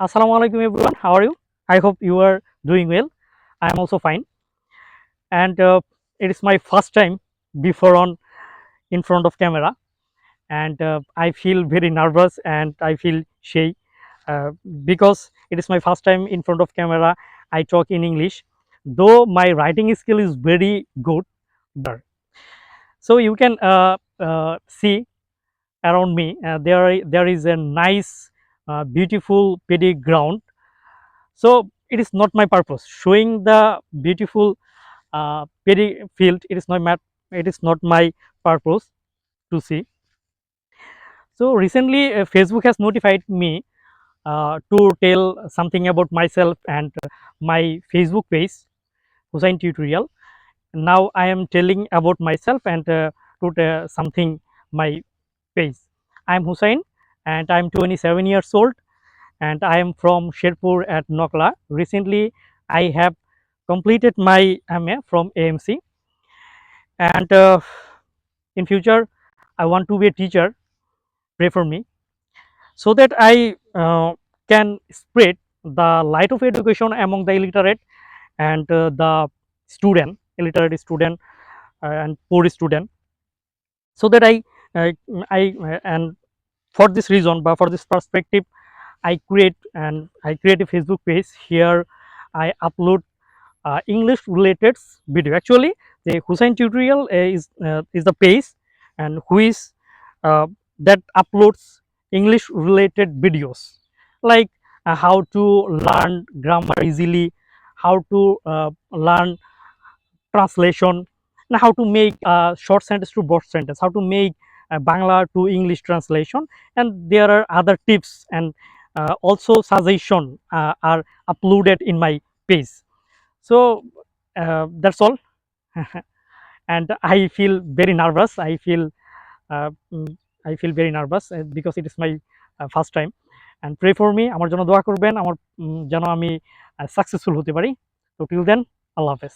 Assalamu alaikum everyone. How are you? I hope you are doing well. I am also fine. And it is my first time before on in front of camera, and I feel very nervous and I feel shy uh, because it is my first time in front of camera. I talk in English, though my writing skill is very good. But so you can see around me. There is a nice, beautiful paddy ground. So it is not my purpose showing the beautiful paddy field. It is not my purpose to see. So recently Facebook has notified me to tell something about myself and my Facebook page Hussein Tutorial. Now I am telling about myself and to something my page. I am Hussein and I am 27 years old and I am from Sherpur at Nokla. Recently I have completed my MA from AMC, and in future I want to be a teacher. Pray for me so that I can spread the light of education among the illiterate and the illiterate student and poor student, so that uh, and for this reason, but for this perspective, I create a Facebook page. Here I upload English related video. Actually, the Hussein tutorial is the page and who is uh, that uploads English related videos, like how to learn grammar easily, how to learn translation, and how to make short sentence to broad sentence, how to make Bangla to English translation, and there are other tips and also suggestion are uploaded in my page. So that's all. And I feel very nervous. Uh, mm, I feel very nervous because it is my first time. And pray for me, আমার জন্য দোয়া করবেন, আমার যেন আমি successful হতে পারি। তো টিল দেন, আল্লাহ হাফেজ।